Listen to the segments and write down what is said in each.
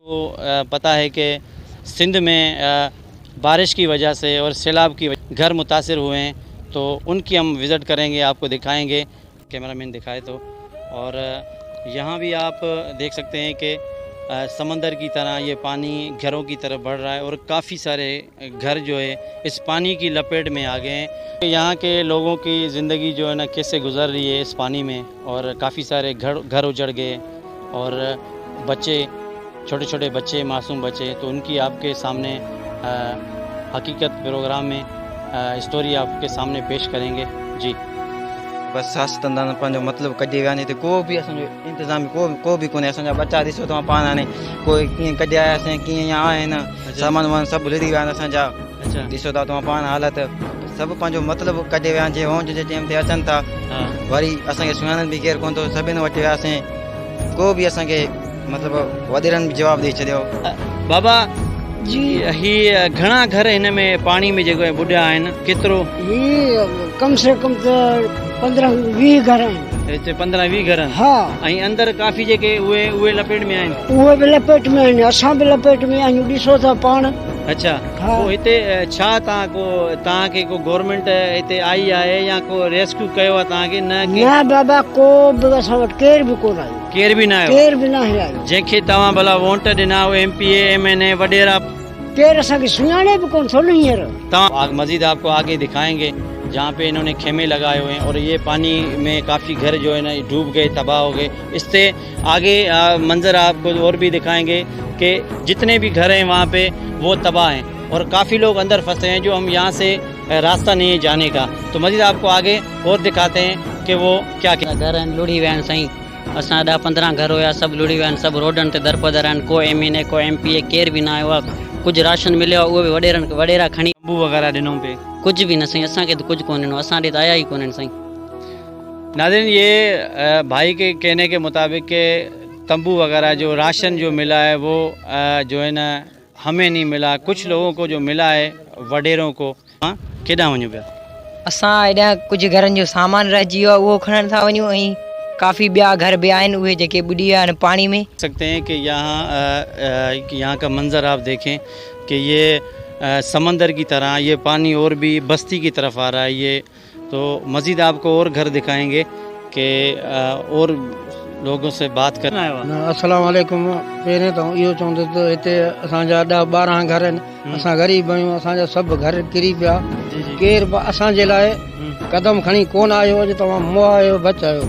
को पता है कि सिंध में बारिश की वजह से और सैलाब की घर मुतासिर हुए हैं, तो उनकी हम विज़िट करेंगे, आपको दिखाएंगे, कैमरामैन दिखाए तो। और यहाँ भी आप देख सकते हैं कि समंदर की तरह ये पानी घरों की तरफ बढ़ रहा है और काफ़ी सारे घर जो है इस पानी की लपेट में आ गए हैं। यहाँ के लोगों की ज़िंदगी जो है ना कैसे गुजर रही है इस पानी में, और काफ़ी सारे घर उजड़ गए और बच्चे, छोटे छोटे बच्चे, मासूम बच्चे, तो उनकी आपके सामने हकीकत प्रोग्राम में स्टोरी आपके सामने पेश करेंगे जी। बस शास्त्रदान पंहिंजो मतिलबु कढी विया आहिनि, हिते को बि असांजो इंतज़ाम को बि कोन्हे। असांजा बच्चा ॾिसो तव्हां पाण, हाणे कोई कीअं कढिया आयासीं, कीअं यहाँ आहिनि, सामान वामान सभु लुड़ी विया आहिनि असांजा। ॾिसो था तव्हां पाण हालत, सभु पंहिंजो मतिलबु कढे विया आहिनि। जे होंज जे टाइम ते अचनि था, वरी असांखे सुञाणनि बि केरु कोन थो, सभिनि वटि वियासीं, को बि असांखे मतिलबु वॾेरनि बि जवाबु ॾेई छॾियो। बाबा जी, ही घणा घर हिन में पानी में जेको बुॾिया आहिनि, केतिरो? ये कम से कम तो 15-20 घर आहिनि हिते 15-20 घर आहिनि। हाँ, ऐं अंदरि काफ़ी जेके उहे लपेट में आहिनि। उहे बि लपेट में आहिनि, असां बि लपेट में आहियूं, ॾिसो था पाण। अच्छा, हाँ। पोइ हिते छा तव्हांखे को गवर्नमेंट हिते आई आहे या को रेस्क्यू कयो आहे तव्हांखे? न बाबा, को बि असां वटि केरु बि कोन आयो, केर भी ना आयो? केरु बि न आयो। जंहिंखे तव्हां भला वोट ॾिना, MPA MNA वडेरा, केरु असांखे सुञाणे बि कोन थो न हींअर। तव्हां मजीद आपको आगे दिखाएंगे जहाँ पे इन्होंने खेमे लगाए हुए हैं और ये पानी में काफ़ी घर जो है ना डूब गए, तबाह हो गए। इससे आगे मंजर आपको और भी दिखाएंगे कि जितने भी घर हैं वहाँ पे वो तबाह हैं और काफ़ी लोग अंदर फंसे हैं, जो हम यहाँ से रास्ता नहीं है जाने का। तो मजीद आपको आगे और दिखाते हैं कि वो क्या क्या घर आहिनि, लुड़ी विया आहिनि साईं। असां 10-15 घर हुया, सभु लुड़ी विया आहिनि, सभु रोडनि ते दरपदर आहिनि। को MNA को MPA केर बि न आयो आहे। कुछ राशन मिलियो आहे, उहो बि वॾेरा खणी तंबू वगैरह ॾिनो पे? कुझु बि न साईं, असांखे त कुझु कोन ॾिनो, असां ॾे त आया ई कोन आहिनि साईं। नाज़रीन, ये भाई के कहने के मुताबिक के तंबू वगैरह जो राशन जो मिला है वो जो है ना हमें नहीं मिला, कुछ लोगों को जो मिला है वडेरों को। हाँ, केॾांहुं वञूं पिया? असां हेॾा कुझु घरनि जो सामान रहिजी वियो आहे, उहो खणण था वञूं, ऐं काफ़ी ॿिया घर ॿिया आहिनि उहे जेके ॿुॾी विया आहिनि पानी में। सकते हैं कि यहाँ का मंज़र आप देखें कि ये समंदर की तरह ये पानी और भी बस्ती की तरफ आ रहा है। ये तो मज़ीद आपको और घर दिखाएंगे कि और लोगों से बात करना है। अस्सलाम वालेकुम। पहिरें त इहो चवंदुसि त हिते असांजा 10-12 घर आहिनि, असां ग़रीब आहियूं, असांजा सभु घर किरी पिया, केरु बि असांजे लाइ कदम खणी कोन आयो। अॼु तव्हां मुआ आयो, बच आयो।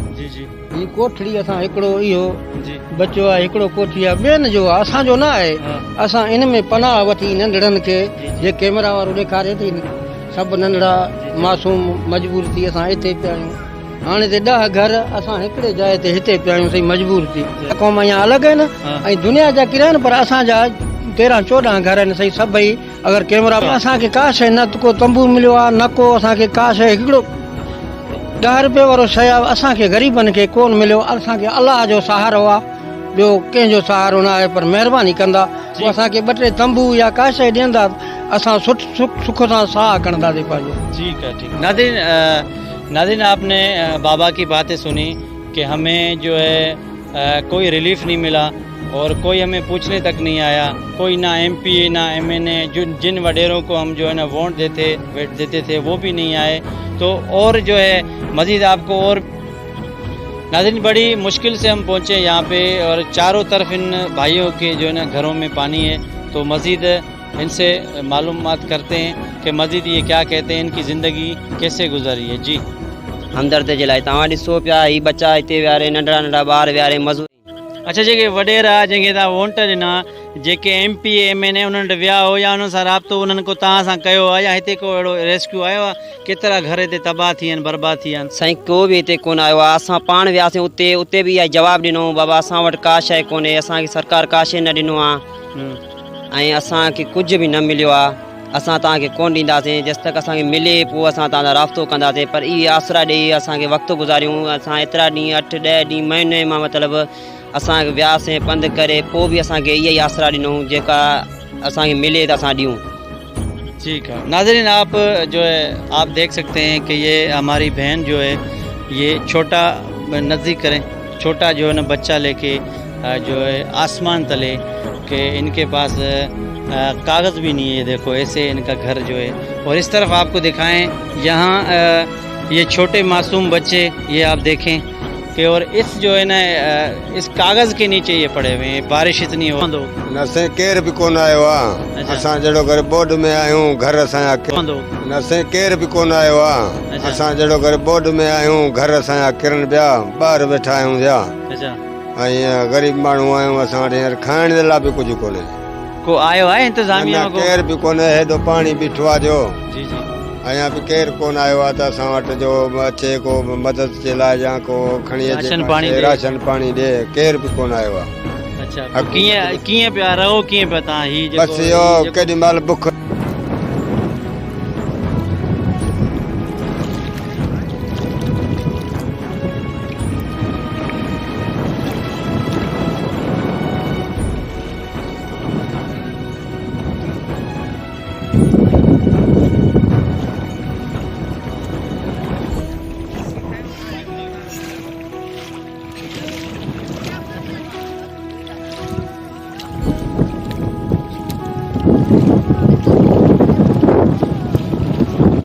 हीअ कोठड़ी असां हिकिड़ो इहो बचो आहे, हिकिड़ो कोठी आहे, ॿियनि जो आहे, असांजो न आहे। असां इन में पनाह वठी नंढड़नि खे, जे कैमरा वारो ॾेखारे थी, सभु नंढड़ा मासूम मजबूर थी असां हिते पिया आहियूं। हाणे ते 10 घर असां हिकिड़े जाइ ते हिते पिया आहियूं, सही मजबूर थी। क़ौम यहाँ अलॻि आहिनि ऐं दुनिया जा किरिया आहिनि, पर असांजा 13-14 घर आहिनि सही सभई। अगरि कैमरा असांखे का शइ न को तंबू मिलियो आहे, न को असांखे का शइ, हिकिड़ो 10 रुपए वारो शइ आहे, असांखे ग़रीबनि खे कोन मिलियो। असांखे अलाह जो सहारो आहे, ॿियो कंहिंजो सहारो न आहे, पर महिरबानी कंदा पोइ असांखे 2-3 तंबू या का शइ ॾींदा, असां सुख सां साह खणंदासीं पंहिंजो। ठीक है, ठीक। नाज़रीन, आपने बाबा की बातें सुनी कि हमें जो है कोई रिलीफ नहीं मिला और कोई हमें पूछने तक नहीं आया, कोई ना MPA ना MNA, जिन वडेरों को हम जो है ना वोट देते थे वो भी नहीं आए। तो और जो है मज़ीद आपको और नाज़रीन, बड़ी मुश्किल से हम पहुँचे यहाँ पे और चारों तरफ इन भाइयों के जो है ना घरों में पानी है। तो मज़ीद इनसे मालूमात करते हैं कि मज़ीद ये क्या कहते हैं, इनकी ज़िंदगी कैसे गुजरी है। जी, हमदर्द जे लाइ तव्हां ॾिसो पिया, ही बच्चा हिते विया रहे, नंढड़ा ॿार विया रहे मज़ूर। अच्छा, जेके वडेरा जंहिंखे तव्हां वोट ॾिना, जेके MPA MNA उन्हनि वटि विया हो या उन्हनि सां राब्तो उन्हनि को तव्हां सां कयो आहे, या हिते को अहिड़ो रेस्क्यू आयो आहे? केतिरा घर हिते तबाह थी आहिनि, बर्बाद थी विया आहिनि? साईं, को बि हिते कोन आयो आहे। असां पाण वियासीं उते बि इहा जवाबु ॾिनो, बाबा असां वटि का शइ कोन्हे, असांखे सरकार का शइ न ॾिनो आहे ऐं असांखे कुझु बि न मिलियो आहे। असां तव्हांखे कोन ॾींदासीं, जेसि तक असांखे मिले पोइ असां तव्हां सां राब्तो कंदासीं। पर इहे आसरा ॾेई असांखे वक़्तु गुज़ारियूं। असां एतिरा ॾींहं 8-10 ॾींहं महीने मां मतिलबु असांखे वियासीं पंधु करे, पोइ बि असांखे इहा ई आसरा ॾिनऊं, जेका असांखे मिले त असां ॾियूं। ठीक है नाज़रीन, आप जो है आप देख सकते हैं कि ये हमारी बहन जो है, ये छोटा नज़दीक करें, छोटा जो है ना बच्चा लेके जो है आसमान तले कि इनके पास कागज़ भी नहीं है। देखो ऐसे इनका घर जो है। और इस तरफ आपको दिखाएं यहाँ ये छोटे मासूम बच्चे, ये आप देखें कि और इस जो है ना इस कागज़ के नीचे ये पड़े हुए हैं। बारिश इतनी हो नसे केर भी कोन आयो आ। असां जड़ो घर बोर्ड में आयूं घर असां नसे केर भी कोन आयो आ। असां जड़ो घर बोर्ड में आयूं घर असां किरण पिया ॿार वेठा आहियूं पिया। ऐं ग़रीब माण्हू आहियूं असां वटि हींअर खाइण जे लाइ बि कुझु कोन्हे को आयो आहे इंतज़ामिया को केर भी कोन्हे। हेॾो पाणी बीठो आहे जो जी जी अञा बि केरु कोन आयो आहे त असां वटि जो अचे को मदद जे लाइ या को खणी अचे राशन पाणी ॾे। केरु बि कोन आयो आहे। अच्छा कीअं पिया रहो कीअं पिया तव्हां ही बसि इहो केॾी महिल बुख